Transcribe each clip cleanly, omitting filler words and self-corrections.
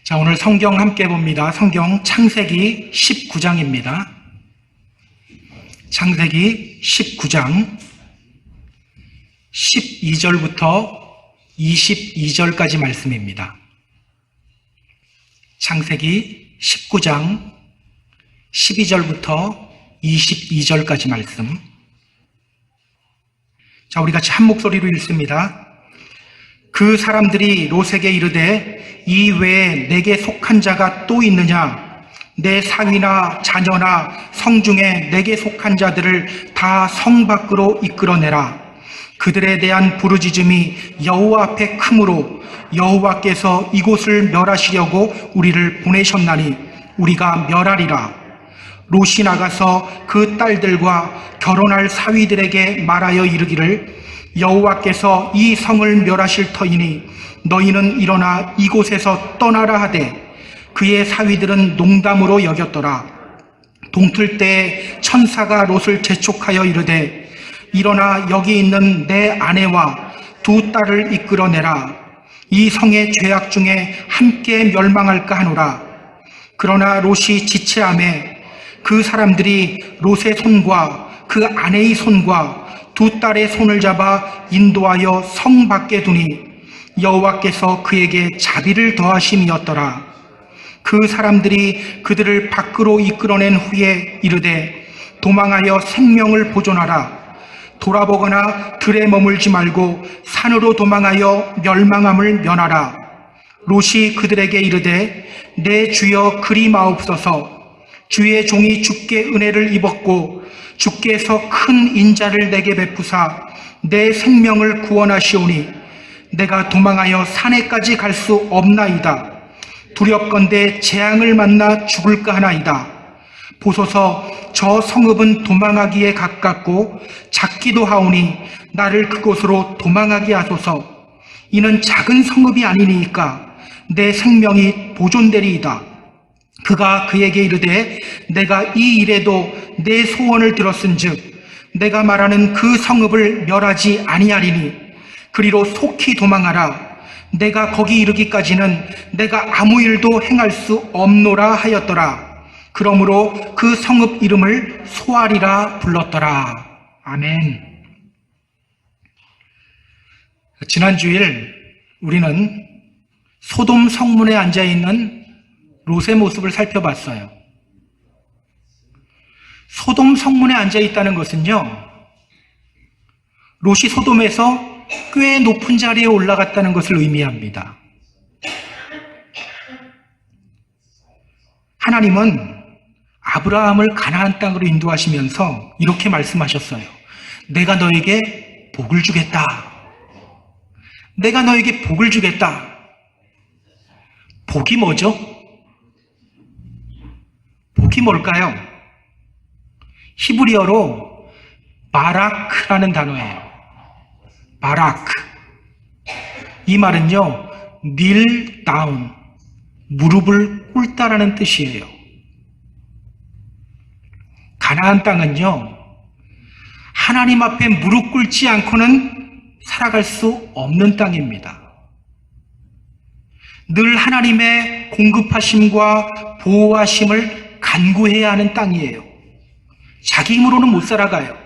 자, 오늘 성경 함께 봅니다. 성경 창세기 19장입니다. 창세기 19장 12절부터 22절까지 말씀입니다. 창세기 19장 12절부터 22절까지 말씀. 자, 우리 같이 한 목소리로 읽습니다. 그 사람들이 롯에게 이르되 이 외에 내게 속한 자가 또 있느냐? 내 사위나 자녀나 성중에 내게 속한 자들을 다 성 밖으로 이끌어내라. 그들에 대한 부르짖음이 여호와 앞에 크므로 여호와께서 이곳을 멸하시려고 우리를 보내셨나니 우리가 멸하리라. 롯이 나가서 그 딸들과 결혼할 사위들에게 말하여 이르기를 여호와께서 이 성을 멸하실 터이니 너희는 일어나 이곳에서 떠나라 하되 그의 사위들은 농담으로 여겼더라. 동틀 때에 천사가 롯을 재촉하여 이르되 일어나 여기 있는 내 아내와 두 딸을 이끌어내라. 이 성의 죄악 중에 함께 멸망할까 하노라. 그러나 롯이 지체하매 그 사람들이 롯의 손과 그 아내의 손과 두 딸의 손을 잡아 인도하여 성 밖에 두니 여호와께서 그에게 자비를 더하심이었더라. 그 사람들이 그들을 밖으로 이끌어낸 후에 이르되 도망하여 생명을 보존하라. 돌아보거나 들에 머물지 말고 산으로 도망하여 멸망함을 면하라. 롯이 그들에게 이르되 내 주여 그리 마옵소서. 주의 종이 주께 은혜를 입었고 주께서 큰 인자를 내게 베푸사 내 생명을 구원하시오니 내가 도망하여 산에까지 갈 수 없나이다. 두렵건대 재앙을 만나 죽을까 하나이다. 보소서 저 성읍은 도망하기에 가깝고 작기도 하오니 나를 그곳으로 도망하게 하소서. 이는 작은 성읍이 아니니까 내 생명이 보존되리이다. 그가 그에게 이르되 내가 이 일에도 내 소원을 들었은즉 내가 말하는 그 성읍을 멸하지 아니하리니 그리로 속히 도망하라. 내가 거기 이르기까지는 내가 아무 일도 행할 수 없노라 하였더라. 그러므로 그 성읍 이름을 소알이라 불렀더라. 아멘. 지난 주일 우리는 소돔 성문에 앉아있는 롯의 모습을 살펴봤어요. 소돔 성문에 앉아있다는 것은요, 롯이 소돔에서 꽤 높은 자리에 올라갔다는 것을 의미합니다. 하나님은 아브라함을 가나안 땅으로 인도하시면서 이렇게 말씀하셨어요. 내가 너에게 복을 주겠다. 내가 너에게 복을 주겠다. 복이 뭐죠? 복이 뭘까요? 히브리어로 바라크라는 단어예요. 바라크. 이 말은요, kneel down, 무릎을 꿇다라는 뜻이에요. 가나안 땅은요, 하나님 앞에 무릎 꿇지 않고는 살아갈 수 없는 땅입니다. 늘 하나님의 공급하심과 보호하심을 간구해야 하는 땅이에요. 자기 힘으로는 못 살아가요.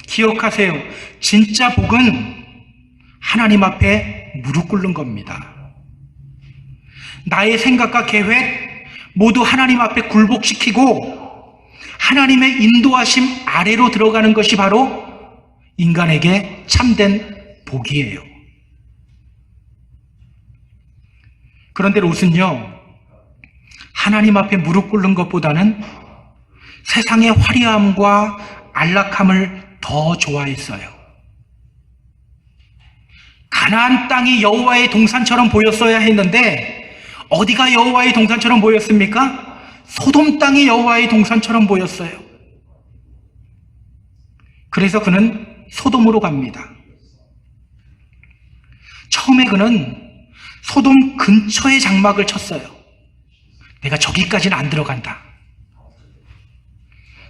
기억하세요. 진짜 복은 하나님 앞에 무릎 꿇는 겁니다. 나의 생각과 계획 모두 하나님 앞에 굴복시키고 하나님의 인도하심 아래로 들어가는 것이 바로 인간에게 참된 복이에요. 그런데 롯은요, 하나님 앞에 무릎 꿇는 것보다는 세상의 화려함과 안락함을 더 좋아했어요. 가나안 땅이 여호와의 동산처럼 보였어야 했는데 어디가 여호와의 동산처럼 보였습니까? 소돔 땅이 여호와의 동산처럼 보였어요. 그래서 그는 소돔으로 갑니다. 처음에 그는 소돔 근처에 장막을 쳤어요. 내가 저기까지는 안 들어간다.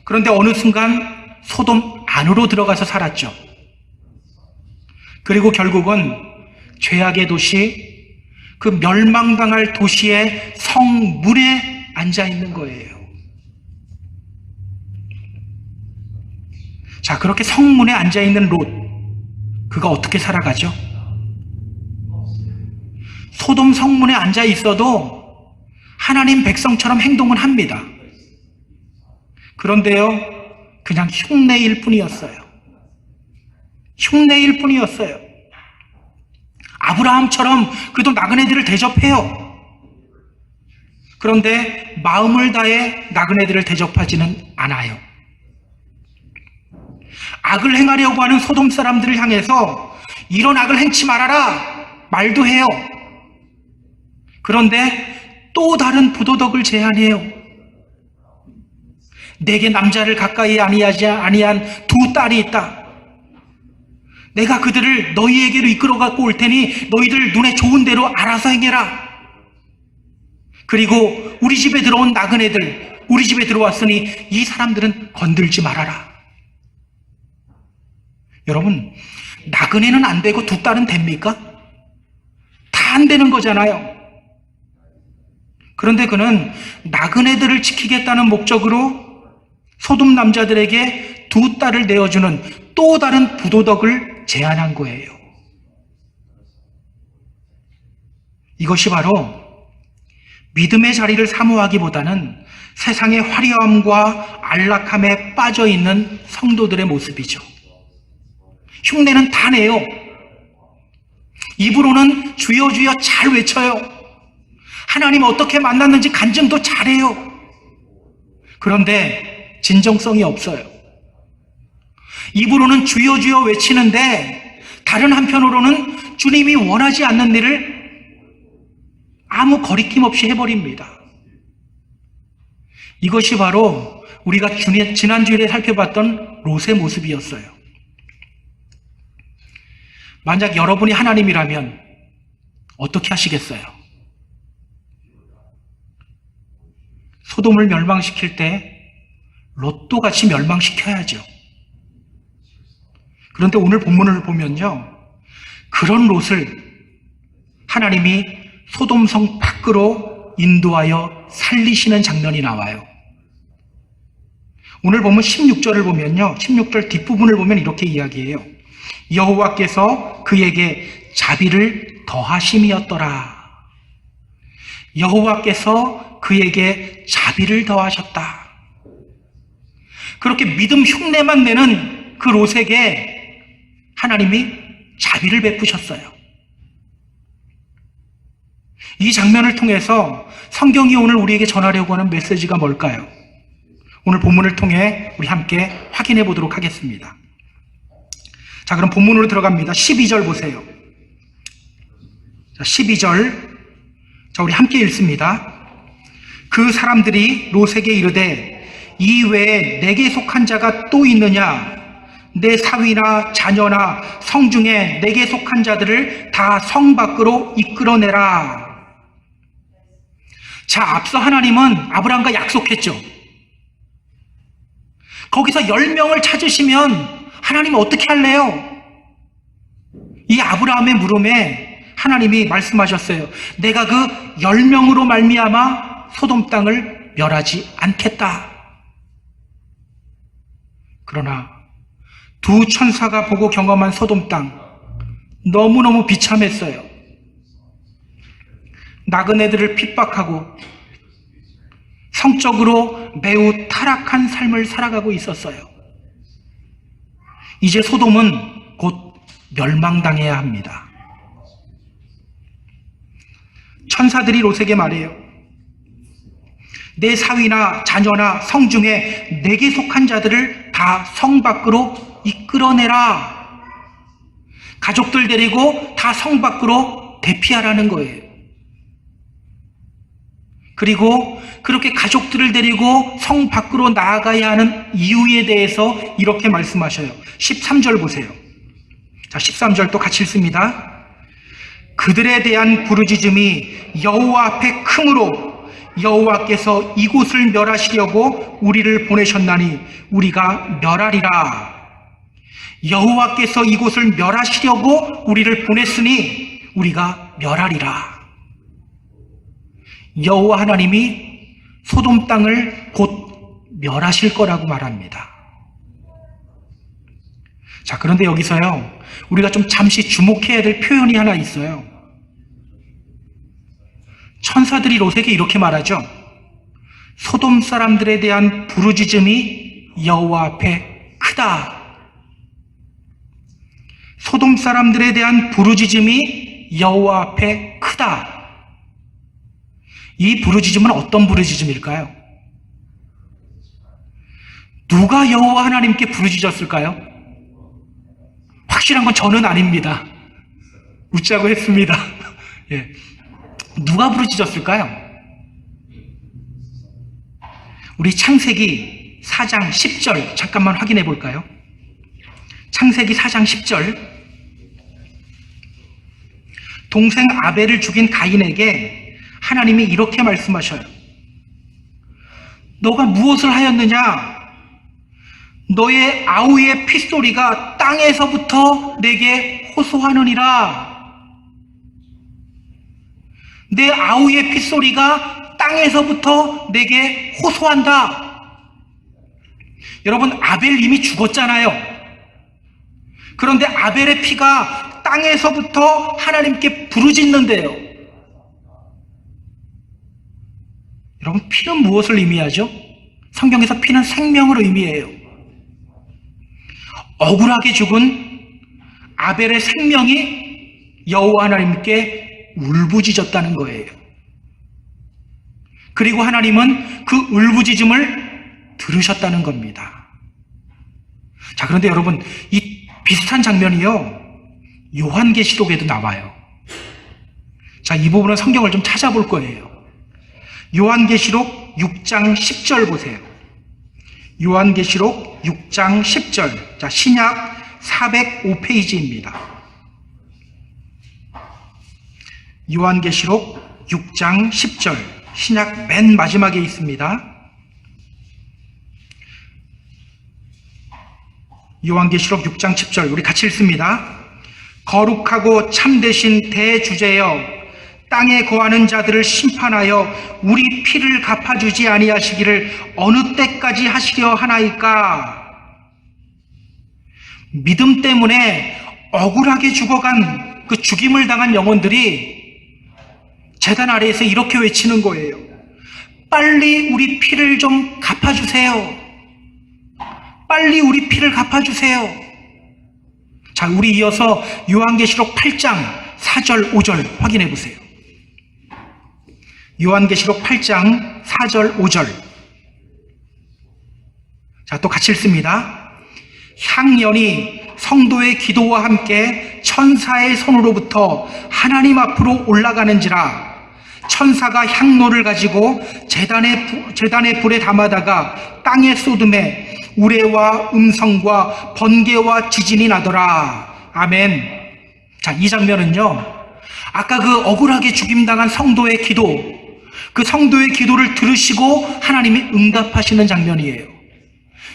그런데 어느 순간 소돔 안으로 들어가서 살았죠. 그리고 결국은 죄악의 도시, 그 멸망당할 도시의 성문에 앉아 있는 거예요. 자, 그렇게 성문에 앉아 있는 롯, 그가 어떻게 살아가죠? 소돔 성문에 앉아 있어도 하나님 백성처럼 행동은 합니다. 그런데요, 그냥 흉내일 뿐이었어요. 흉내일 뿐이었어요. 아브라함처럼 그도 나그네들을 대접해요. 그런데 마음을 다해 나그네들을 대접하지는 않아요. 악을 행하려고 하는 소돔 사람들을 향해서 이런 악을 행치 말아라 말도 해요. 그런데 또 다른 부도덕을 제안해요. 내게 남자를 가까이 아니한 두 딸이 있다. 내가 그들을 너희에게로 이끌어 갖고 올 테니 너희들 눈에 좋은 대로 알아서 행해라. 그리고 우리 집에 들어온 나그네들, 우리 집에 들어왔으니 이 사람들은 건들지 말아라. 여러분, 나그네는 안 되고 두 딸은 됩니까? 다 안 되는 거잖아요. 그런데 그는 나그네들을 지키겠다는 목적으로 소돔 남자들에게 두 딸을 내어주는 또 다른 부도덕을 제안한 거예요. 이것이 바로 믿음의 자리를 사모하기보다는 세상의 화려함과 안락함에 빠져있는 성도들의 모습이죠. 흉내는 다 내요. 입으로는 주여 주여 잘 외쳐요. 하나님 어떻게 만났는지 간증도 잘해요. 그런데 진정성이 없어요. 입으로는 주여 주여 외치는데 다른 한편으로는 주님이 원하지 않는 일을 아무 거리낌 없이 해버립니다. 이것이 바로 우리가 지난주에 살펴봤던 롯의 모습이었어요. 만약 여러분이 하나님이라면 어떻게 하시겠어요? 소돔을 멸망시킬 때 롯도 같이 멸망시켜야죠. 그런데 오늘 본문을 보면요, 그런 롯을 하나님이 소돔성 밖으로 인도하여 살리시는 장면이 나와요. 오늘 보면 16절을 보면요, 16절 뒷부분을 보면 이렇게 이야기해요. 여호와께서 그에게 자비를 더하심이었더라. 여호와께서 그에게 자비를 더하셨다. 그렇게 믿음 흉내만 내는 그 롯에게 하나님이 자비를 베푸셨어요. 이 장면을 통해서 성경이 오늘 우리에게 전하려고 하는 메시지가 뭘까요? 오늘 본문을 통해 우리 함께 확인해 보도록 하겠습니다. 자, 그럼 본문으로 들어갑니다. 12절 보세요. 자, 12절. 자, 우리 함께 읽습니다. 그 사람들이 롯에게 이르되 이 외에 내게 속한 자가 또 있느냐? 내 사위나 자녀나 성중에 내게 속한 자들을 다 성 밖으로 이끌어내라. 자, 앞서 하나님은 아브라함과 약속했죠. 거기서 10명을 찾으시면 하나님은 어떻게 할래요? 이 아브라함의 물음에 하나님이 말씀하셨어요. 내가 그 10명으로 말미암아 소돔 땅을 멸하지 않겠다. 그러나 두 천사가 보고 경험한 소돔 땅, 너무너무 비참했어요. 나그네들을 핍박하고 성적으로 매우 타락한 삶을 살아가고 있었어요. 이제 소돔은 곧 멸망당해야 합니다. 천사들이 롯에게 말해요. 내 사위나 자녀나 성중에 내게 속한 자들을 다 성 밖으로 이끌어내라. 가족들 데리고 다 성 밖으로 대피하라는 거예요. 그리고 그렇게 가족들을 데리고 성 밖으로 나아가야 하는 이유에 대해서 이렇게 말씀하셔요. 13절 보세요. 자, 13절 또 같이 읽습니다. 그들에 대한 부르짖음이 여호와 앞에 크므로 여호와께서 이곳을 멸하시려고 우리를 보내셨나니 우리가 멸하리라. 여호와께서 이곳을 멸하시려고 우리를 보냈으니 우리가 멸하리라. 여호와 하나님이 소돔 땅을 곧 멸하실 거라고 말합니다. 자, 그런데 여기서요, 우리가 좀 잠시 주목해야 될 표현이 하나 있어요. 천사들이 롯에게 이렇게 말하죠. 소돔 사람들에 대한 부르짖음이 여호와 앞에 크다. 소돔 사람들에 대한 부르짖음이 여호와 앞에 크다. 이 부르짖음은 어떤 부르짖음일까요? 누가 여호와 하나님께 부르짖었을까요? 확실한 건 저는 아닙니다. 웃자고 했습니다. 예. 누가 부르짖었을까요? 우리 창세기 4장 10절 잠깐만 확인해 볼까요? 창세기 4장 10절. 동생 아벨을 죽인 가인에게 하나님이 이렇게 말씀하셔요. 너가 무엇을 하였느냐? 너의 아우의 핏소리가 땅에서부터 내게 호소하느니라. 내 아우의 핏소리가 땅에서부터 내게 호소한다. 여러분, 아벨 이미 죽었잖아요. 그런데 아벨의 피가 땅에서부터 하나님께 부르짖는데요. 여러분, 피는 무엇을 의미하죠? 성경에서 피는 생명을 의미해요. 억울하게 죽은 아벨의 생명이 여호와 하나님께 울부짖었다는 거예요. 그리고 하나님은 그 울부짖음을 들으셨다는 겁니다. 자, 그런데 여러분, 이 비슷한 장면이요, 요한계시록에도 나와요. 자, 이 부분은 성경을 좀 찾아볼 거예요. 요한계시록 6장 10절 보세요. 요한계시록 6장 10절. 자, 신약 405페이지입니다. 요한계시록 6장 10절. 신약 맨 마지막에 있습니다. 요한계시록 6장 10절. 우리 같이 읽습니다. 거룩하고 참되신 대주제여, 땅에 거하는 자들을 심판하여 우리 피를 갚아주지 아니하시기를 어느 때까지 하시려 하나이까? 믿음 때문에 억울하게 죽어간 그 죽임을 당한 영혼들이 제단 아래에서 이렇게 외치는 거예요. 빨리 우리 피를 좀 갚아주세요. 빨리 우리 피를 갚아주세요. 자, 우리 이어서 요한계시록 8장 4절 5절 확인해 보세요. 요한계시록 8장 4절 5절. 자, 또 같이 읽습니다. 향연이 성도의 기도와 함께 천사의 손으로부터 하나님 앞으로 올라가는지라. 천사가 향로를 가지고 제단의 불에 담아다가 땅에 쏟음에 우레와 음성과 번개와 지진이 나더라. 아멘. 자, 이 장면은요, 아까 그 억울하게 죽임당한 성도의 기도, 그 성도의 기도를 들으시고 하나님이 응답하시는 장면이에요.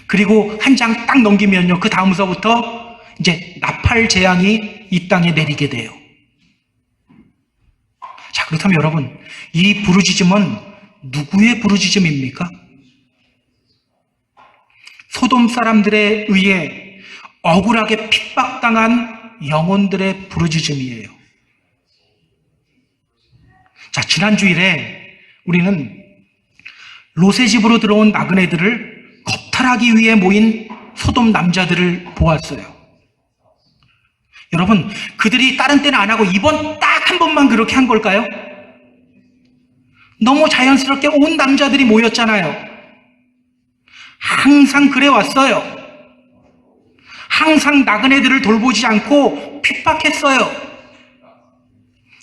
그리고 한 장 딱 넘기면요, 그 다음서부터 이제 나팔 재앙이 이 땅에 내리게 돼요. 자, 그렇다면 여러분, 이 부르짖음은 누구의 부르짖음입니까? 소돔 사람들에 의해 억울하게 핍박당한 영혼들의 부르짖음이에요. 자, 지난 주일에 우리는 롯의 집으로 들어온 나그네들을 겁탈하기 위해 모인 소돔 남자들을 보았어요. 여러분, 그들이 다른 때는 안 하고 이번 딱 한 번만 그렇게 한 걸까요? 너무 자연스럽게 온 남자들이 모였잖아요. 항상 그래 왔어요. 항상 나그네들을 돌보지 않고 핍박했어요.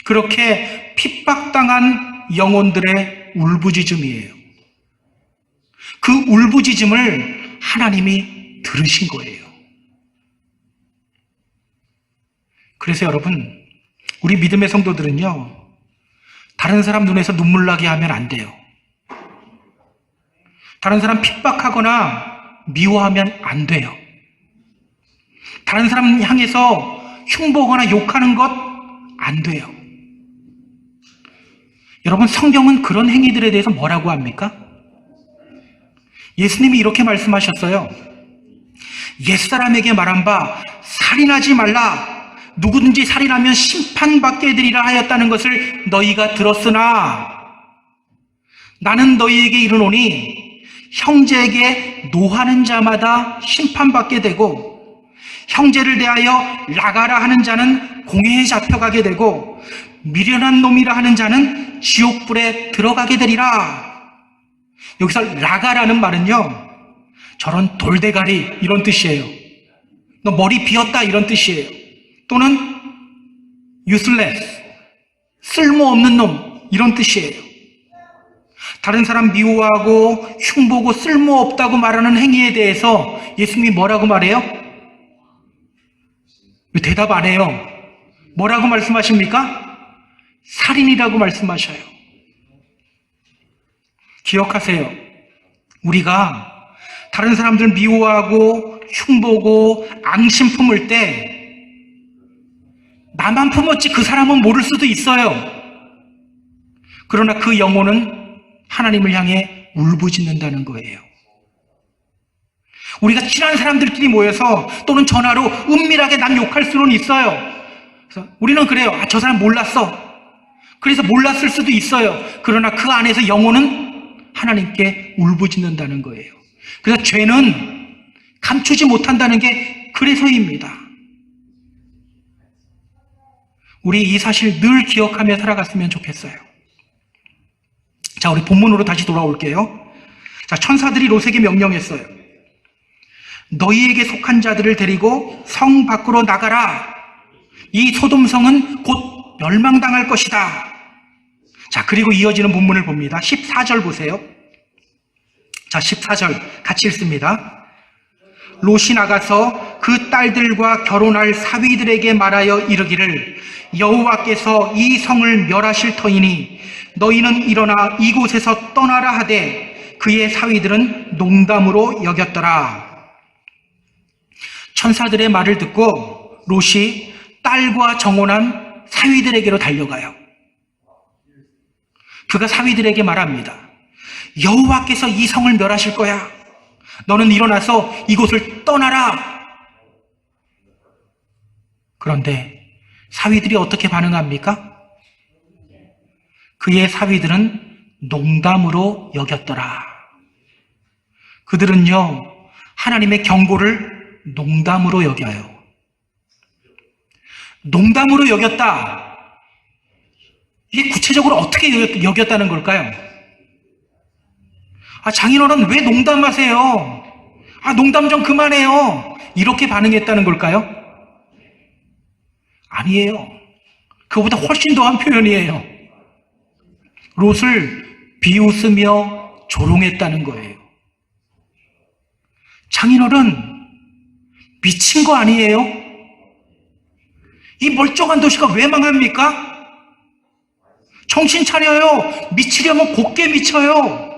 그렇게 핍박당한 영혼들의 울부짖음이에요. 그 울부짖음을 하나님이 들으신 거예요. 그래서 여러분, 우리 믿음의 성도들은요, 다른 사람 눈에서 눈물 나게 하면 안 돼요. 다른 사람 핍박하거나 미워하면 안 돼요. 다른 사람 향해서 흉보거나 욕하는 것 안 돼요. 여러분, 성경은 그런 행위들에 대해서 뭐라고 합니까? 예수님이 이렇게 말씀하셨어요. 옛사람에게 말한 바 살인하지 말라. 누구든지 살인하면 심판받게 되리라 하였다는 것을 너희가 들었으나 나는 너희에게 이르노니 형제에게 노하는 자마다 심판받게 되고 형제를 대하여 나가라 하는 자는 공회에 잡혀가게 되고 미련한 놈이라 하는 자는 지옥불에 들어가게 되리라. 여기서 나가라는 말은요, 저런 돌대가리 이런 뜻이에요. 너 머리 비었다 이런 뜻이에요. 또는 useless, 쓸모없는 놈 이런 뜻이에요. 다른 사람 미워하고 흉보고 쓸모없다고 말하는 행위에 대해서 예수님이 뭐라고 말해요? 왜 대답 안 해요? 뭐라고 말씀하십니까? 살인이라고 말씀하셔요. 기억하세요. 우리가 다른 사람들 미워하고 흉보고 앙심 품을 때 나만 품었지 그 사람은 모를 수도 있어요. 그러나 그 영혼은 하나님을 향해 울부짖는다는 거예요. 우리가 친한 사람들끼리 모여서 또는 전화로 은밀하게 남 욕할 수는 있어요. 그래서 우리는 그래요. 저 사람 몰랐어. 그래서 몰랐을 수도 있어요. 그러나 그 안에서 영혼은 하나님께 울부짖는다는 거예요. 그래서 죄는 감추지 못한다는 게 그래서입니다. 우리 이 사실 늘 기억하며 살아갔으면 좋겠어요. 자, 우리 본문으로 다시 돌아올게요. 자, 천사들이 롯에게 명령했어요. 너희에게 속한 자들을 데리고 성 밖으로 나가라. 이 소돔성은 곧 멸망당할 것이다. 자, 그리고 이어지는 본문을 봅니다. 14절 보세요. 자, 14절 같이 읽습니다. 롯이 나가서 그 딸들과 결혼할 사위들에게 말하여 이르기를 여호와께서 이 성을 멸하실 터이니 너희는 일어나 이곳에서 떠나라 하되 그의 사위들은 농담으로 여겼더라. 천사들의 말을 듣고 롯이 딸과 정혼한 사위들에게로 달려가요. 그가 사위들에게 말합니다. 여호와께서 이 성을 멸하실 거야. 너는 일어나서 이곳을 떠나라. 그런데 사위들이 어떻게 반응합니까? 그의 사위들은 농담으로 여겼더라. 그들은요, 하나님의 경고를 농담으로 여겨요. 농담으로 여겼다. 이게 구체적으로 어떻게 여겼다는 걸까요? 장인어른 왜 농담하세요? 농담 좀 그만해요. 이렇게 반응했다는 걸까요? 아니에요. 그거보다 훨씬 더한 표현이에요. 롯을 비웃으며 조롱했다는 거예요. 장인어른 미친 거 아니에요? 이 멀쩡한 도시가 왜 망합니까? 정신 차려요. 미치려면 곱게 미쳐요.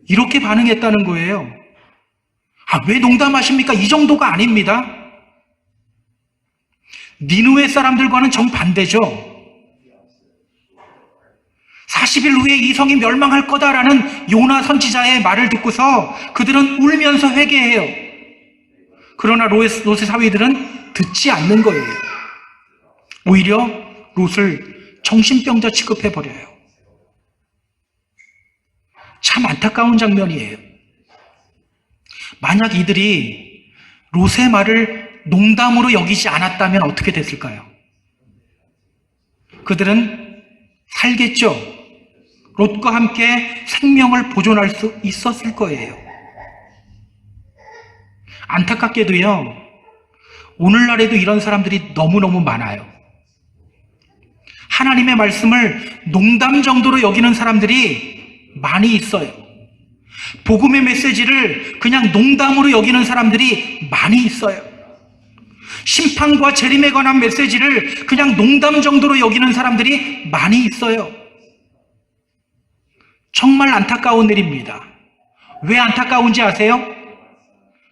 이렇게 반응했다는 거예요. 왜 농담하십니까? 이 정도가 아닙니다. 니느웨 사람들과는 정반대죠. 40일 후에 이 성이 멸망할 거다라는 요나 선지자의 말을 듣고서 그들은 울면서 회개해요. 그러나 롯의 사위들은 듣지 않는 거예요. 오히려 롯을 정신병자 취급해버려요. 참 안타까운 장면이에요. 만약 이들이 롯의 말을 농담으로 여기지 않았다면 어떻게 됐을까요? 그들은 살겠죠. 롯과 함께 생명을 보존할 수 있었을 거예요. 안타깝게도요, 오늘날에도 이런 사람들이 너무너무 많아요. 하나님의 말씀을 농담 정도로 여기는 사람들이 많이 있어요. 복음의 메시지를 그냥 농담으로 여기는 사람들이 많이 있어요. 심판과 재림에 관한 메시지를 그냥 농담 정도로 여기는 사람들이 많이 있어요. 정말 안타까운 일입니다. 왜 안타까운지 아세요?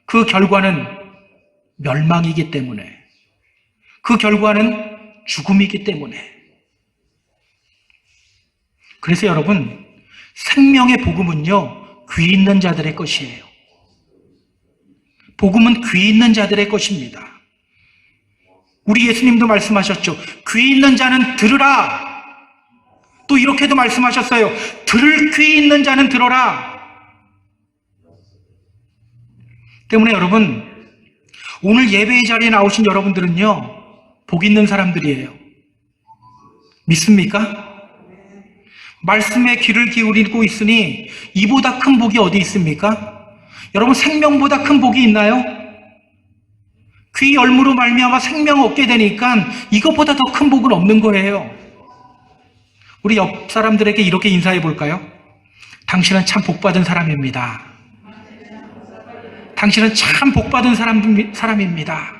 그 결과는 멸망이기 때문에, 그 결과는 죽음이기 때문에. 그래서 여러분, 생명의 복음은요, 귀 있는 자들의 것이에요. 복음은 귀 있는 자들의 것입니다. 우리 예수님도 말씀하셨죠. 귀 있는 자는 들으라. 또 이렇게도 말씀하셨어요. 들을 귀 있는 자는 들어라. 때문에 여러분, 오늘 예배의 자리에 나오신 여러분들은요, 복 있는 사람들이에요. 믿습니까? 말씀에 귀를 기울이고 있으니 이보다 큰 복이 어디 있습니까? 여러분, 생명보다 큰 복이 있나요? 귀 열무로 말미암아 생명 얻게 되니까 이것보다 더 큰 복은 없는 거예요. 우리 옆 사람들에게 이렇게 인사해 볼까요? 당신은 참 복받은 사람입니다. 당신은 참 복받은 사람입니다.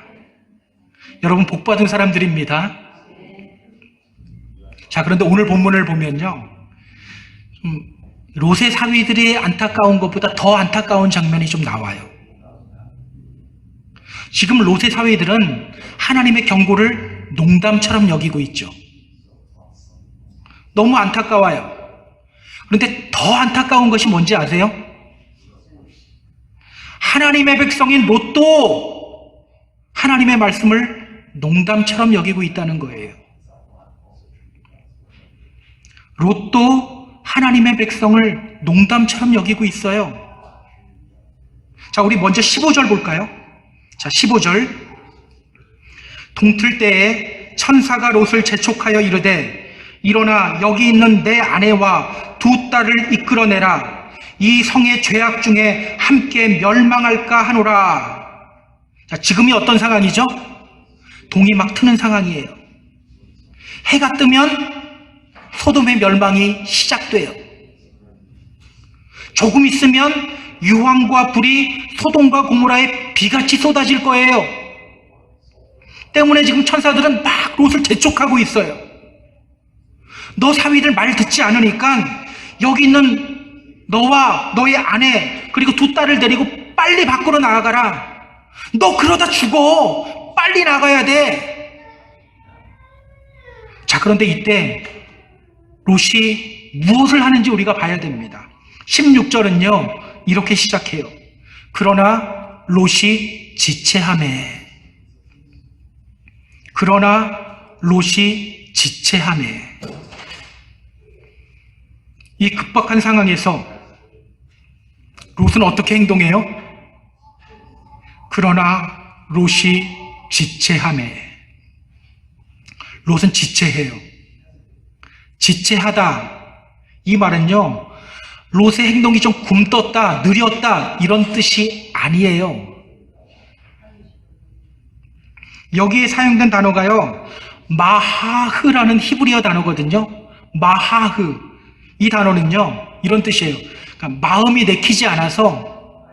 여러분, 복받은 사람들입니다. 자, 그런데 오늘 본문을 보면요, 롯의 사위들이 안타까운 것보다 더 안타까운 장면이 좀 나와요. 지금 롯의 사위들은 하나님의 경고를 농담처럼 여기고 있죠. 너무 안타까워요. 그런데 더 안타까운 것이 뭔지 아세요? 하나님의 백성인 롯도 하나님의 말씀을 농담처럼 여기고 있다는 거예요. 롯도 하나님의 백성을 농담처럼 여기고 있어요. 자, 우리 먼저 15절 볼까요? 자, 15절. 동틀 때에 천사가 롯을 재촉하여 이르되 일어나 여기 있는 내 아내와 두 딸을 이끌어내라. 이 성의 죄악 중에 함께 멸망할까 하노라. 자, 지금이 어떤 상황이죠? 동이 막 트는 상황이에요. 해가 뜨면 소돔의 멸망이 시작돼요. 조금 있으면 유황과 불이 소돔과 고모라에 비같이 쏟아질 거예요. 때문에 지금 천사들은 막 롯을 재촉하고 있어요. 너 사위들 말 듣지 않으니까 여기 있는 너와 너의 아내 그리고 두 딸을 데리고 빨리 밖으로 나가라. 너 그러다 죽어. 빨리 나가야 돼. 자, 그런데 이때 롯이 무엇을 하는지 우리가 봐야 됩니다. 16절은요 이렇게 시작해요. 그러나 롯이 지체하매. 그러나 롯이 지체하매. 이 급박한 상황에서 롯은 어떻게 행동해요? 그러나 롯이 지체하매. 롯은 지체해요. 지체하다. 이 말은요, 롯의 행동이 좀 굼떴다, 느렸다, 이런 뜻이 아니에요. 여기에 사용된 단어가요, 마하흐라는 히브리어 단어거든요. 마하흐. 이 단어는요, 이런 뜻이에요. 그러니까 마음이 내키지 않아서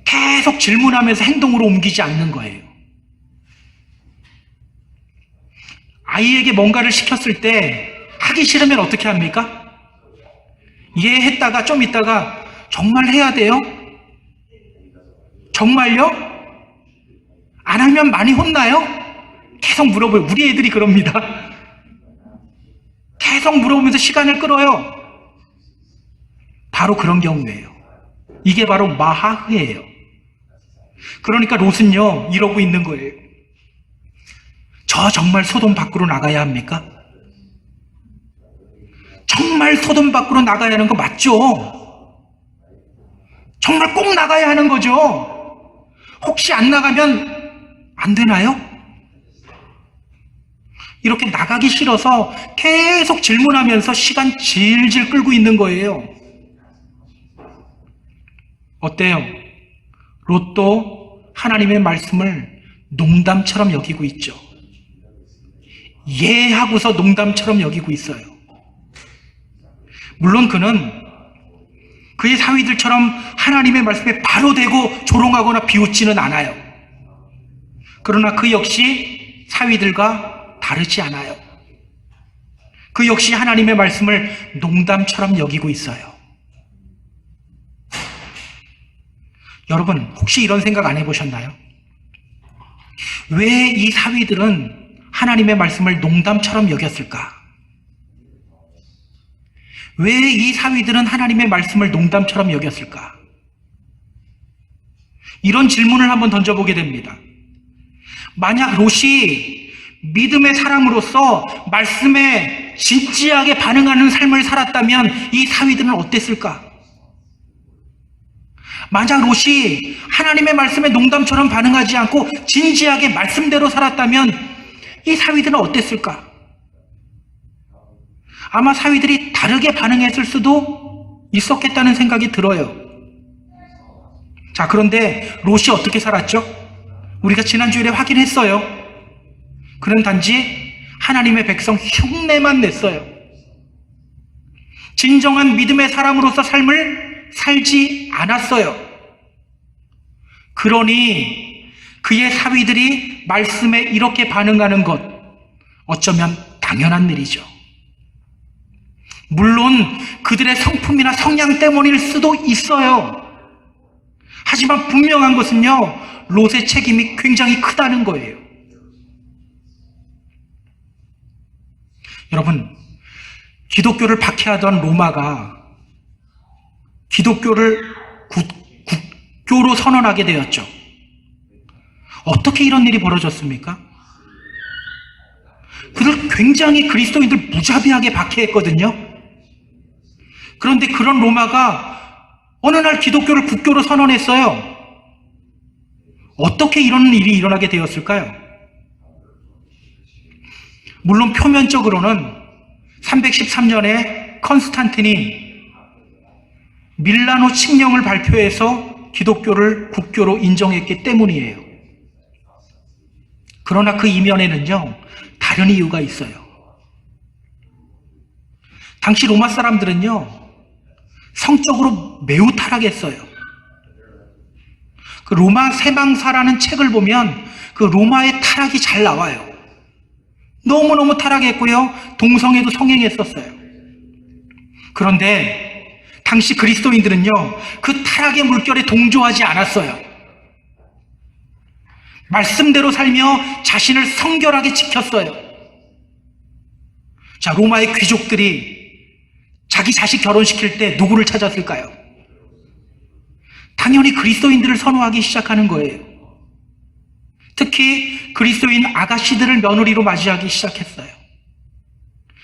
계속 질문하면서 행동으로 옮기지 않는 거예요. 아이에게 뭔가를 시켰을 때 하기 싫으면 어떻게 합니까? 예 했다가 좀 있다가 정말 해야 돼요? 정말요? 안 하면 많이 혼나요? 계속 물어봐요. 우리 애들이 그럽니다. 계속 물어보면서 시간을 끌어요. 바로 그런 경우예요. 이게 바로 마하흐예요. 그러니까 롯은요 이러고 있는 거예요. 저 정말 소돔 밖으로 나가야 합니까? 정말 소돔 밖으로 나가야 하는 거 맞죠? 정말 꼭 나가야 하는 거죠? 혹시 안 나가면 안 되나요? 이렇게 나가기 싫어서 계속 질문하면서 시간 질질 끌고 있는 거예요. 어때요? 롯도 하나님의 말씀을 농담처럼 여기고 있죠. 예 하고서 농담처럼 여기고 있어요. 물론 그는 그의 사위들처럼 하나님의 말씀에 바로 대고 조롱하거나 비웃지는 않아요. 그러나 그 역시 사위들과 다르지 않아요. 그 역시 하나님의 말씀을 농담처럼 여기고 있어요. 여러분, 혹시 이런 생각 안 해보셨나요? 왜 이 사위들은 하나님의 말씀을 농담처럼 여겼을까? 왜 이 사위들은 하나님의 말씀을 농담처럼 여겼을까? 이런 질문을 한번 던져보게 됩니다. 만약 롯이 믿음의 사람으로서 말씀에 진지하게 반응하는 삶을 살았다면 이 사위들은 어땠을까? 만약 롯이 하나님의 말씀에 농담처럼 반응하지 않고 진지하게 말씀대로 살았다면 이 사위들은 어땠을까? 아마 사위들이 다르게 반응했을 수도 있었겠다는 생각이 들어요. 자, 그런데 롯이 어떻게 살았죠? 우리가 지난주일에 확인했어요. 그는 단지 하나님의 백성 흉내만 냈어요. 진정한 믿음의 사람으로서 삶을 살지 않았어요. 그러니 그의 사위들이 말씀에 이렇게 반응하는 것, 어쩌면 당연한 일이죠. 물론 그들의 성품이나 성향 때문일 수도 있어요. 하지만 분명한 것은요, 롯의 책임이 굉장히 크다는 거예요. 여러분, 기독교를 박해하던 로마가 기독교를 국교로 선언하게 되었죠. 어떻게 이런 일이 벌어졌습니까? 그들 굉장히 그리스도인들 무자비하게 박해했거든요. 그런데 그런 로마가 어느 날 기독교를 국교로 선언했어요. 어떻게 이런 일이 일어나게 되었을까요? 물론 표면적으로는 313년에 컨스탄틴이 밀라노 칙령을 발표해서 기독교를 국교로 인정했기 때문이에요. 그러나 그 이면에는요, 다른 이유가 있어요. 당시 로마 사람들은요, 성적으로 매우 타락했어요. 그 로마 세망사라는 책을 보면 그 로마의 타락이 잘 나와요. 너무너무 타락했고요, 동성애도 성행했었어요. 그런데 당시 그리스도인들은요, 그 타락의 물결에 동조하지 않았어요. 말씀대로 살며 자신을 성결하게 지켰어요. 자, 로마의 귀족들이 자기 자식 결혼시킬 때 누구를 찾았을까요? 당연히 그리스도인들을 선호하기 시작하는 거예요. 특히 그리스도인 아가씨들을 며느리로 맞이하기 시작했어요.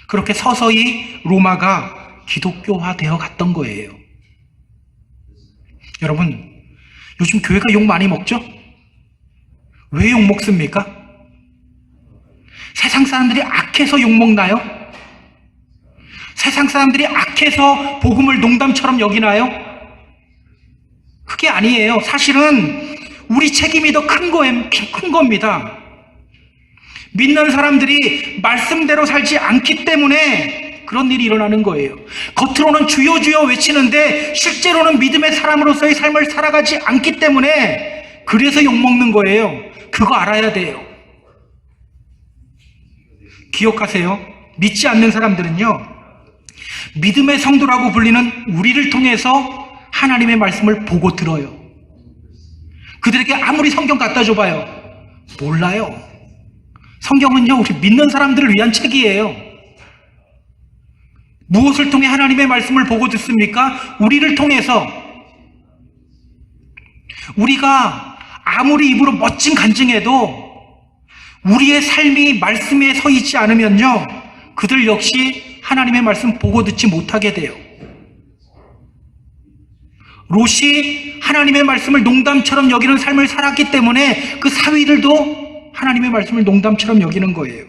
그렇게 서서히 로마가 기독교화되어 갔던 거예요. 여러분, 요즘 교회가 욕 많이 먹죠? 왜 욕 먹습니까? 세상 사람들이 악해서 욕 먹나요? 세상 사람들이 악해서 복음을 농담처럼 여기나요? 그게 아니에요. 사실은 우리 책임이 더 큰 겁니다. 믿는 사람들이 말씀대로 살지 않기 때문에 그런 일이 일어나는 거예요. 겉으로는 주여 주여 외치는데 실제로는 믿음의 사람으로서의 삶을 살아가지 않기 때문에 그래서 욕먹는 거예요. 그거 알아야 돼요. 기억하세요. 믿지 않는 사람들은요, 믿음의 성도라고 불리는 우리를 통해서 하나님의 말씀을 보고 들어요. 그들에게 아무리 성경 갖다 줘봐요, 몰라요. 성경은요, 우리 믿는 사람들을 위한 책이에요. 무엇을 통해 하나님의 말씀을 보고 듣습니까? 우리를 통해서. 우리가 아무리 입으로 멋진 간증해도 우리의 삶이 말씀에 서 있지 않으면요, 그들 역시 하나님의 말씀 보고 듣지 못하게 돼요. 롯이 하나님의 말씀을 농담처럼 여기는 삶을 살았기 때문에 그 사위들도 하나님의 말씀을 농담처럼 여기는 거예요.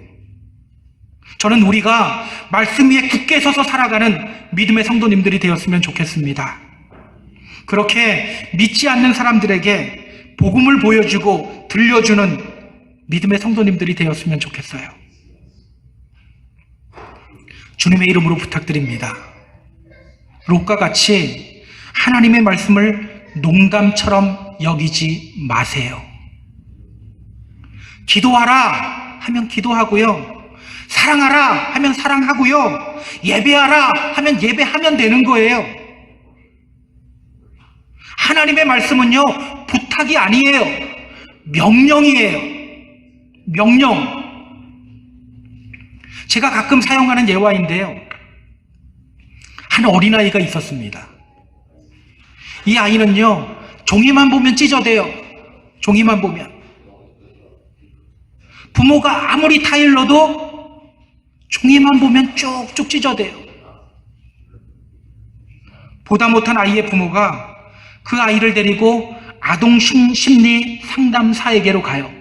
저는 우리가 말씀 위에 굳게 서서 살아가는 믿음의 성도님들이 되었으면 좋겠습니다. 그렇게 믿지 않는 사람들에게 복음을 보여주고 들려주는 믿음의 성도님들이 되었으면 좋겠어요. 주님의 이름으로 부탁드립니다. 롯과 같이 하나님의 말씀을 농담처럼 여기지 마세요. 기도하라 하면 기도하고요, 사랑하라 하면 사랑하고요, 예배하라 하면 예배하면 되는 거예요. 하나님의 말씀은요, 부탁이 아니에요. 명령이에요. 명령. 제가 가끔 사용하는 예화인데요, 한 어린아이가 있었습니다. 이 아이는요, 종이만 보면 찢어대요. 종이만 보면. 부모가 아무리 타일러도 종이만 보면 쭉쭉 찢어대요. 보다 못한 아이의 부모가 그 아이를 데리고 아동심리 상담사에게로 가요.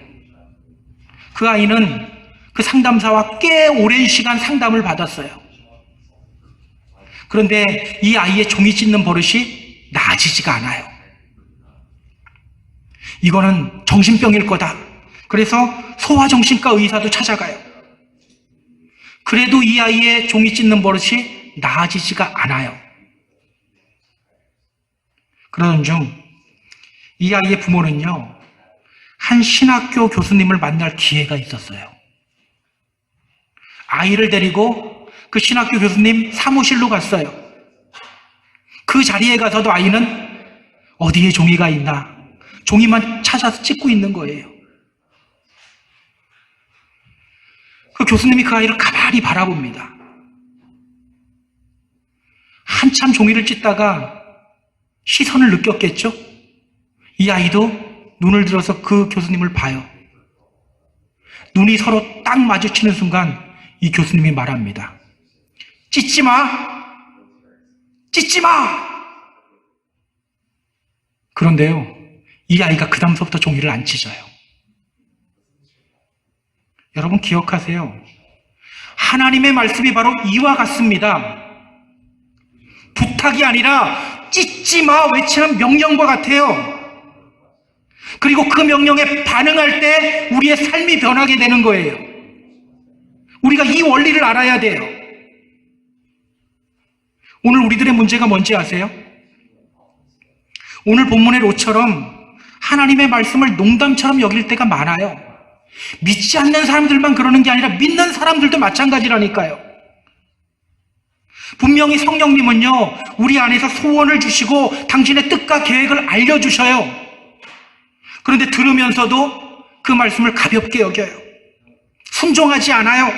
그 아이는 그 상담사와 꽤 오랜 시간 상담을 받았어요. 그런데 이 아이의 종이 찢는 버릇이 나아지지가 않아요. 이거는 정신병일 거다. 그래서 소아정신과 의사도 찾아가요. 그래도 이 아이의 종이 찢는 버릇이 나아지지가 않아요. 그러던 중 이 아이의 부모는요, 한 신학교 교수님을 만날 기회가 있었어요. 아이를 데리고 그 신학교 교수님 사무실로 갔어요. 그 자리에 가서도 아이는 어디에 종이가 있나 종이만 찾아서 찍고 있는 거예요. 그 교수님이 그 아이를 가만히 바라봅니다. 한참 종이를 찢다가 시선을 느꼈겠죠? 이 아이도 눈을 들어서 그 교수님을 봐요. 눈이 서로 딱 마주치는 순간 이 교수님이 말합니다. 찢지 마! 찢지 마! 그런데요, 이 아이가 그 다음서부터 종이를 안 찢어요. 여러분 기억하세요. 하나님의 말씀이 바로 이와 같습니다. 부탁이 아니라 찢지 마 외치는 명령과 같아요. 그리고 그 명령에 반응할 때 우리의 삶이 변하게 되는 거예요. 우리가 이 원리를 알아야 돼요. 오늘 우리들의 문제가 뭔지 아세요? 오늘 본문의 롯처럼 하나님의 말씀을 농담처럼 여길 때가 많아요. 믿지 않는 사람들만 그러는 게 아니라 믿는 사람들도 마찬가지라니까요. 분명히 성령님은요, 우리 안에서 소원을 주시고 당신의 뜻과 계획을 알려주셔요. 그런데 들으면서도 그 말씀을 가볍게 여겨요. 순종하지 않아요.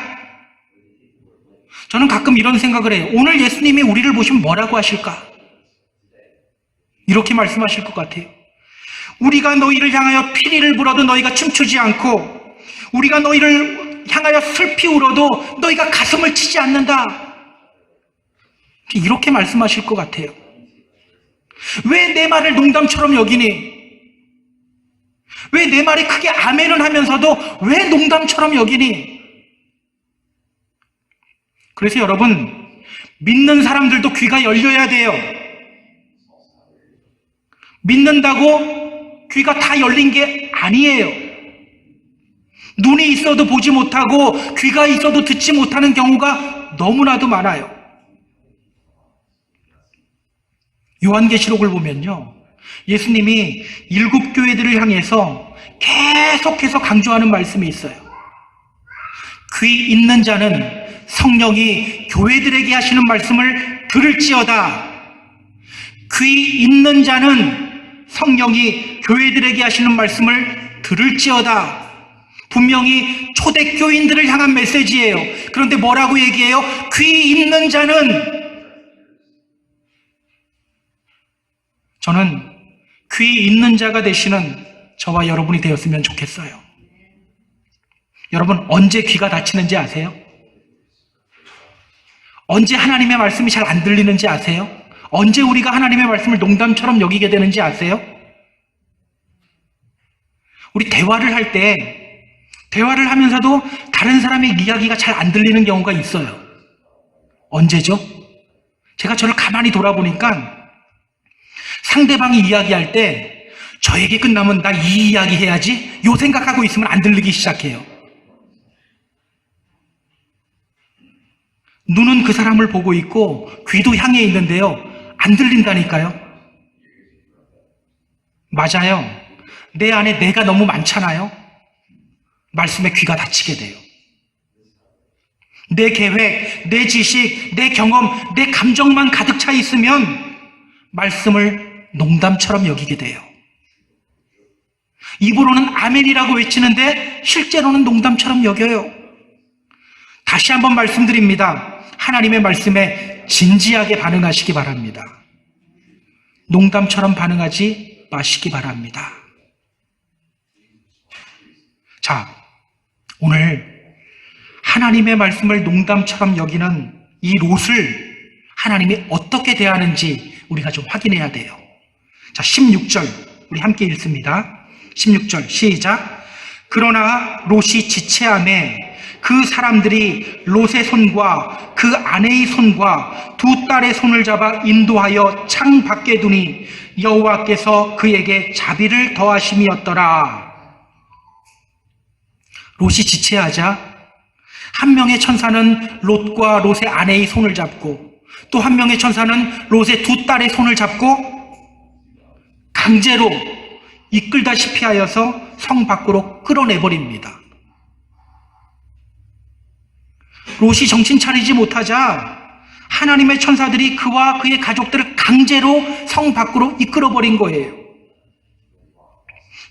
저는 가끔 이런 생각을 해요. 오늘 예수님이 우리를 보시면 뭐라고 하실까? 이렇게 말씀하실 것 같아요. 우리가 너희를 향하여 피리를 불어도 너희가 춤추지 않고, 우리가 너희를 향하여 슬피 울어도 너희가 가슴을 치지 않는다. 이렇게 말씀하실 것 같아요. 왜 내 말을 농담처럼 여기니? 왜 내 말이 크게 아멘은 하면서도 왜 농담처럼 여기니? 그래서 여러분, 믿는 사람들도 귀가 열려야 돼요. 믿는다고 귀가 다 열린 게 아니에요. 눈이 있어도 보지 못하고 귀가 있어도 듣지 못하는 경우가 너무나도 많아요. 요한계시록을 보면요, 예수님이 7 교회들을 향해서 계속해서 강조하는 말씀이 있어요. 귀 있는 자는 성령이 교회들에게 하시는 말씀을 들을지어다. 귀 있는 자는 성령이 교회들에게 하시는 말씀을 들을지어다. 분명히 초대교인들을 향한 메시지예요. 그런데 뭐라고 얘기해요? 귀 있는 자는. 저는 귀 있는 자가 되시는 저와 여러분이 되었으면 좋겠어요. 여러분, 언제 귀가 닫히는지 아세요? 언제 하나님의 말씀이 잘 안 들리는지 아세요? 언제 우리가 하나님의 말씀을 농담처럼 여기게 되는지 아세요? 우리 대화를 할 때, 대화를 하면서도 다른 사람의 이야기가 잘 안 들리는 경우가 있어요. 언제죠? 제가 저를 가만히 돌아보니까 상대방이 이야기할 때 저 얘기 끝나면 나 이 이야기 해야지 요 생각하고 있으면 안 들리기 시작해요. 눈은 그 사람을 보고 있고 귀도 향해 있는데요, 안 들린다니까요. 맞아요. 내 안에 내가 너무 많잖아요. 말씀에 귀가 닫히게 돼요. 내 계획, 내 지식, 내 경험, 내 감정만 가득 차 있으면 말씀을 농담처럼 여기게 돼요. 입으로는 아멘이라고 외치는데 실제로는 농담처럼 여겨요. 다시 한번 말씀드립니다. 하나님의 말씀에 진지하게 반응하시기 바랍니다. 농담처럼 반응하지 마시기 바랍니다. 자, 오늘 하나님의 말씀을 농담처럼 여기는 이 롯을 하나님이 어떻게 대하는지 우리가 좀 확인해야 돼요. 자, 16절 우리 함께 읽습니다. 16절 시작. 그러나 롯이 지체하매 그 사람들이 롯의 손과 그 아내의 손과 두 딸의 손을 잡아 인도하여 창 밖에 두니 여호와께서 그에게 자비를 더하심이었더라. 롯이 지체하자 한 명의 천사는 롯과 롯의 아내의 손을 잡고 또 한 명의 천사는 롯의 두 딸의 손을 잡고 강제로 이끌다시피 하여서 성 밖으로 끌어내버립니다. 롯이 정신 차리지 못하자 하나님의 천사들이 그와 그의 가족들을 강제로 성 밖으로 이끌어버린 거예요.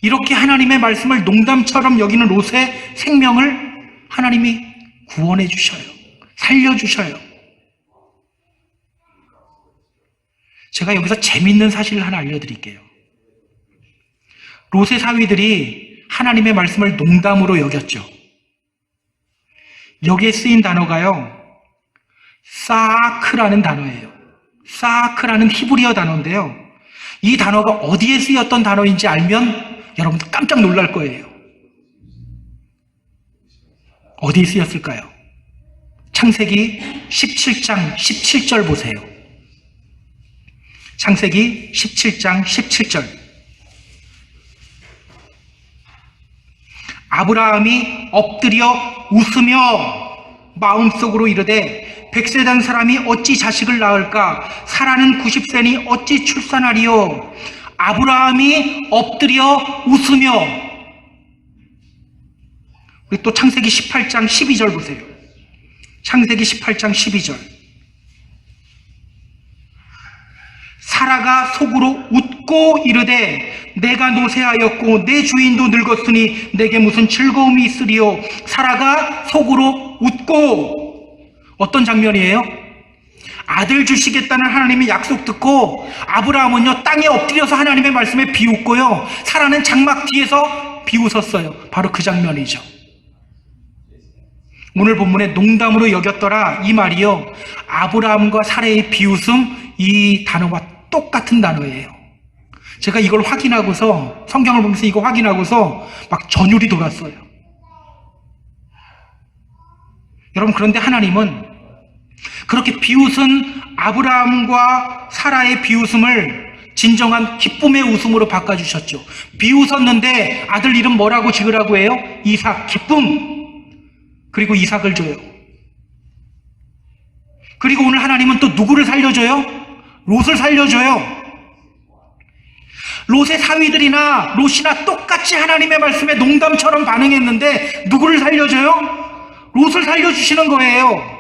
이렇게 하나님의 말씀을 농담처럼 여기는 롯의 생명을 하나님이 구원해 주셔요. 살려주셔요. 제가 여기서 재밌는 사실을 하나 알려드릴게요. 롯의 사위들이 하나님의 말씀을 농담으로 여겼죠. 여기에 쓰인 단어가요, 사크라는 단어예요. 사크라는 히브리어 단어인데요. 이 단어가 어디에 쓰였던 단어인지 알면 여러분들 깜짝 놀랄 거예요. 어디에 쓰였을까요? 창세기 17장 17절 보세요. 창세기 17장 17절. 아브라함이 엎드려 웃으며 마음속으로 이르되 100세 된 사람이 어찌 자식을 낳을까? 사라는 90세니 어찌 출산하리요? 아브라함이 엎드려 웃으며. 우리 또 창세기 18장 12절 보세요. 창세기 18장 12절. 사라가 속으로 웃고 이르되 내가 노쇠하였고 내 주인도 늙었으니 내게 무슨 즐거움이 있으리요? 사라가 속으로 웃고. 어떤 장면이에요? 아들 주시겠다는 하나님의 약속 듣고 아브라함은요 땅에 엎드려서 하나님의 말씀에 비웃고요, 사라는 장막 뒤에서 비웃었어요. 바로 그 장면이죠. 오늘 본문에 농담으로 여겼더라 이 말이요, 아브라함과 사라의 비웃음, 이 단어와 똑같은 단어예요. 제가 이걸 확인하고서, 성경을 보면서 이거 확인하고서 막 전율이 돌았어요. 여러분, 그런데 하나님은 그렇게 비웃은 아브라함과 사라의 비웃음을 진정한 기쁨의 웃음으로 바꿔주셨죠. 비웃었는데 아들 이름 뭐라고 지으라고 해요? 이삭, 기쁨. 그리고 이삭을 줘요. 그리고 오늘 하나님은 또 누구를 살려줘요? 롯을 살려줘요. 롯의 사위들이나 롯이나 똑같이 하나님의 말씀에 농담처럼 반응했는데 누구를 살려줘요? 롯을 살려주시는 거예요.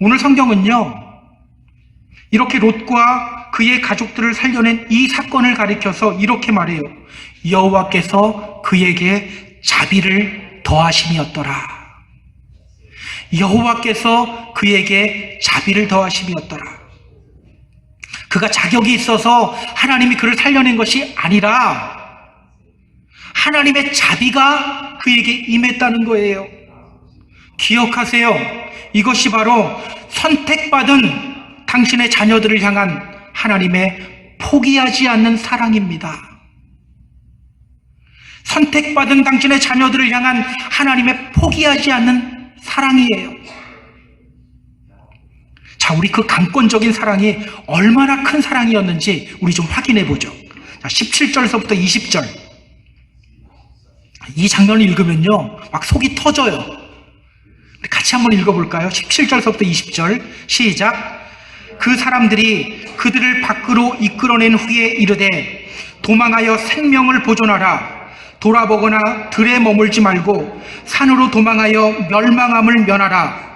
오늘 성경은요, 이렇게 롯과 그의 가족들을 살려낸 이 사건을 가리켜서 이렇게 말해요. 여호와께서 그에게 자비를 더하심이었더라. 여호와께서 그에게 자비를 더하심이었더라. 그가 자격이 있어서 하나님이 그를 살려낸 것이 아니라 하나님의 자비가 그에게 임했다는 거예요. 기억하세요. 이것이 바로 선택받은 당신의 자녀들을 향한 하나님의 포기하지 않는 사랑입니다. 선택받은 당신의 자녀들을 향한 하나님의 포기하지 않는 사랑이에요. 자, 우리 그 강권적인 사랑이 얼마나 큰 사랑이었는지 우리 좀 확인해 보죠. 자, 17절에서부터 20절. 이 장면을 읽으면요, 막 속이 터져요. 같이 한번 읽어볼까요? 17절에서부터 20절 시작. 그 사람들이 그들을 밖으로 이끌어낸 후에 이르되 도망하여 생명을 보존하라. 돌아보거나 들에 머물지 말고 산으로 도망하여 멸망함을 면하라.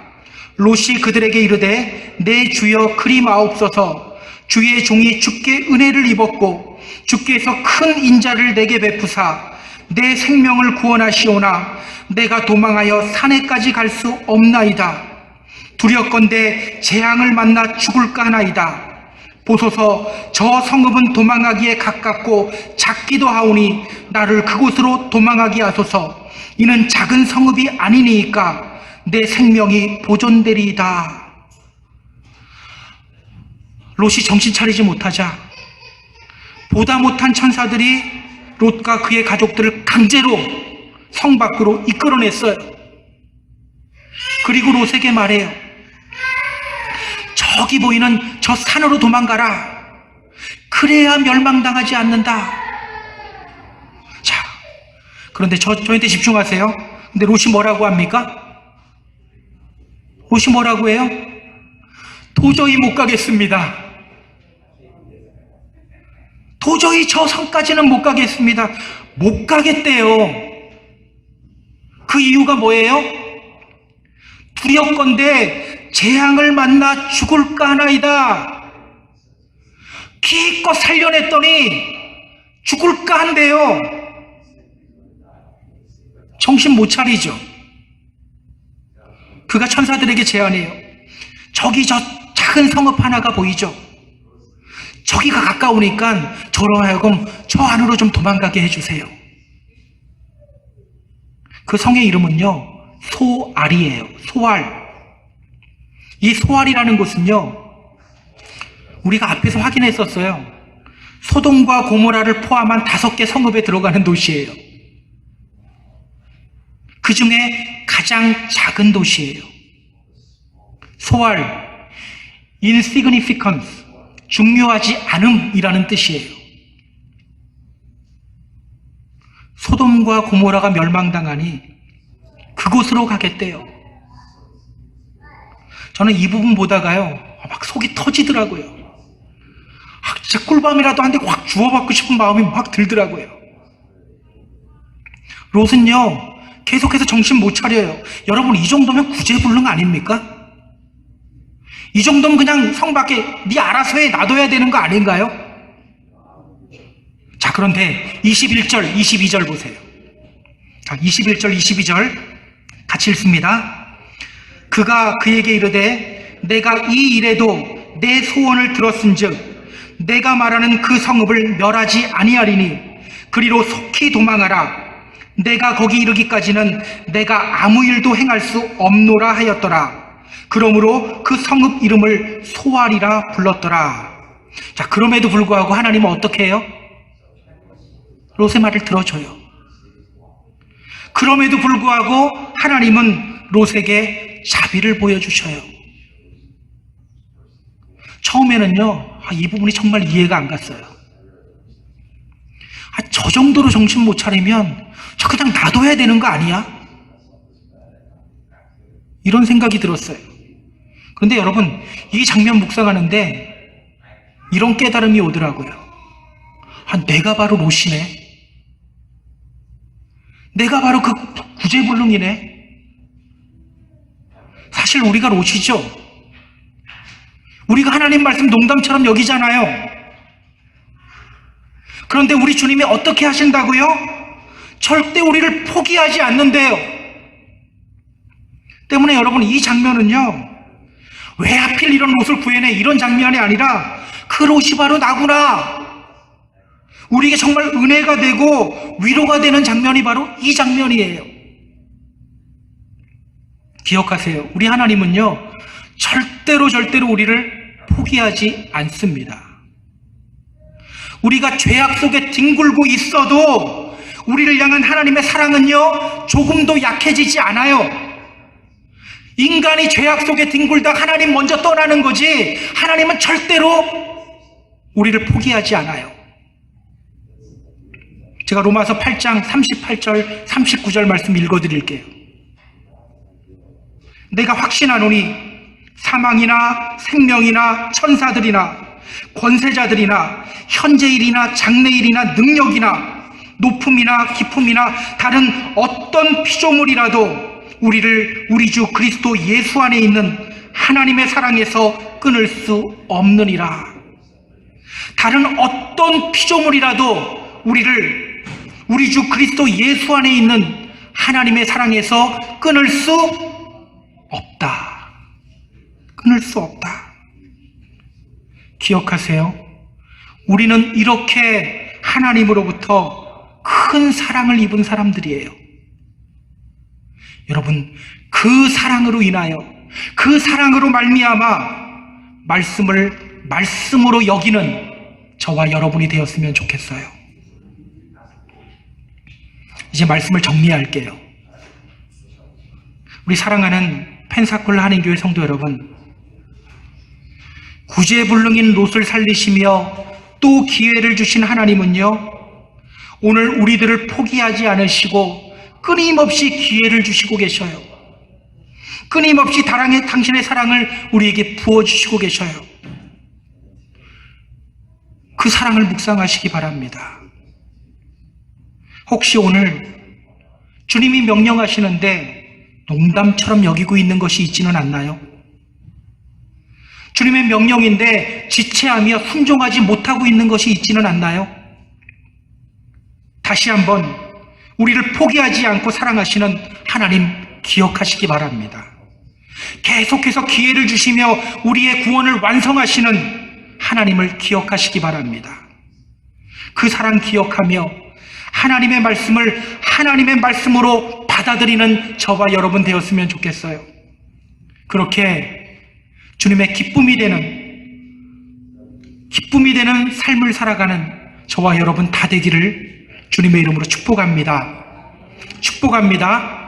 롯이 그들에게 이르되 내 주여 그리 마옵소서. 주의 종이 주께 은혜를 입었고 주께서 큰 인자를 내게 베푸사 내 생명을 구원하시오나 내가 도망하여 산에까지 갈 수 없나이다. 두렵건대 재앙을 만나 죽을까 하나이다. 보소서, 저 성읍은 도망하기에 가깝고 작기도 하오니 나를 그곳으로 도망하게 하소서. 이는 작은 성읍이 아니니까 내 생명이 보존되리이다. 롯이 정신 차리지 못하자 보다 못한 천사들이 롯과 그의 가족들을 강제로 성 밖으로 이끌어냈어요. 그리고 롯에게 말해요. 저기 보이는 저 산으로 도망가라. 그래야 멸망당하지 않는다. 자, 그런데 저한테 집중하세요. 근데 롯이 뭐라고 합니까? 롯이 뭐라고 해요? 도저히 못 가겠습니다. 도저히 저 성까지는 못 가겠습니다. 못 가겠대요. 그 이유가 뭐예요? 두렵건대 재앙을 만나 죽을까 하나이다. 기껏 살려냈더니 죽을까 한대요. 정신 못 차리죠. 그가 천사들에게 제안해요. 저기 저 작은 성읍 하나가 보이죠? 저기가 가까우니까 저로 하여금 저 안으로 좀 도망가게 해주세요. 그 성의 이름은요, 소알이에요. 소알. 이 소알이라는 곳은요, 우리가 앞에서 확인했었어요. 소돔과 고모라를 포함한 5개 성읍에 들어가는 도시예요. 그 중에 가장 작은 도시예요. 소알, insignificance, 중요하지 않음이라는 뜻이에요. 소돔과 고모라가 멸망당하니 그곳으로 가겠대요. 저는 이 부분 보다가요, 막 속이 터지더라고요. 진짜 꿀밤이라도 한 대 확 주워받고 싶은 마음이 막 들더라고요. 롯은요, 계속해서 정신 못 차려요. 여러분, 이 정도면 구제불능 아닙니까? 이 정도면 그냥 성 밖에 네 알아서 해 놔둬야 되는 거 아닌가요? 자, 그런데 21절, 22절 보세요. 자, 21절, 22절 같이 읽습니다. 그가 그에게 이르되 내가 이 일에도 내 소원을 들었은즉 내가 말하는 그 성읍을 멸하지 아니하리니 그리로 속히 도망하라. 내가 거기 이르기까지는 내가 아무 일도 행할 수 없노라 하였더라. 그러므로 그 성읍 이름을 소알이라 불렀더라. 자, 그럼에도 불구하고 하나님은 어떻게 해요? 롯의 말을 들어줘요. 그럼에도 불구하고 하나님은 롯에게 자비를 보여주셔요. 처음에는요, 이 부분이 정말 이해가 안 갔어요. 저 정도로 정신 못 차리면 저 그냥 놔둬야 되는 거 아니야? 이런 생각이 들었어요. 그런데 여러분, 이 장면 묵상하는데 이런 깨달음이 오더라고요. 내가 바로 롯이네. 내가 바로 그 구제불능이네. 사실 우리가 롯이죠. 우리가 하나님 말씀 농담처럼 여기잖아요. 그런데 우리 주님이 어떻게 하신다고요? 절대 우리를 포기하지 않는데요. 때문에 여러분, 이 장면은요, 왜 하필 이런 롯을 구해내, 이런 장면이 아니라 그 롯이 바로 나구나, 우리에게 정말 은혜가 되고 위로가 되는 장면이 바로 이 장면이에요. 기억하세요. 우리 하나님은요, 절대로 우리를 포기하지 않습니다. 우리가 죄악 속에 뒹굴고 있어도 우리를 향한 하나님의 사랑은요, 조금도 약해지지 않아요. 인간이 죄악 속에 뒹굴다 하나님 먼저 떠나는 거지, 하나님은 절대로 우리를 포기하지 않아요. 제가 로마서 8장 38절 39절 말씀 읽어드릴게요. 내가 확신하노니 사망이나 생명이나 천사들이나 권세자들이나 현재일이나 장래일이나 능력이나 높음이나 깊음이나 다른 어떤 피조물이라도 우리를 우리 주 그리스도 예수 안에 있는 하나님의 사랑에서 끊을 수 없느니라. 다른 어떤 피조물이라도 우리를 우리 주 그리스도 예수 안에 있는 하나님의 사랑에서 끊을 수 없다. 끊을 수 없다. 기억하세요. 우리는 이렇게 하나님으로부터 큰 사랑을 입은 사람들이에요. 여러분, 그 사랑으로 인하여, 그 사랑으로 말미암아 말씀을 말씀으로 여기는 저와 여러분이 되었으면 좋겠어요. 이제 말씀을 정리할게요. 우리 사랑하는 펜사콜 한인교회 성도 여러분, 구제불능인 롯을 살리시며 또 기회를 주신 하나님은요, 오늘 우리들을 포기하지 않으시고 끊임없이 기회를 주시고 계셔요. 끊임없이 당신의 사랑을 우리에게 부어주시고 계셔요. 그 사랑을 묵상하시기 바랍니다. 혹시 오늘 주님이 명령하시는데 농담처럼 여기고 있는 것이 있지는 않나요? 주님의 명령인데 지체하며 순종하지 못하고 있는 것이 있지는 않나요? 다시 한번 우리를 포기하지 않고 사랑하시는 하나님 기억하시기 바랍니다. 계속해서 기회를 주시며 우리의 구원을 완성하시는 하나님을 기억하시기 바랍니다. 그 사랑 기억하며 하나님의 말씀을 하나님의 말씀으로 받아들이는 저와 여러분 되었으면 좋겠어요. 그렇게 주님의 기쁨이 되는 삶을 살아가는 저와 여러분 다 되기를 주님의 이름으로 축복합니다. 축복합니다.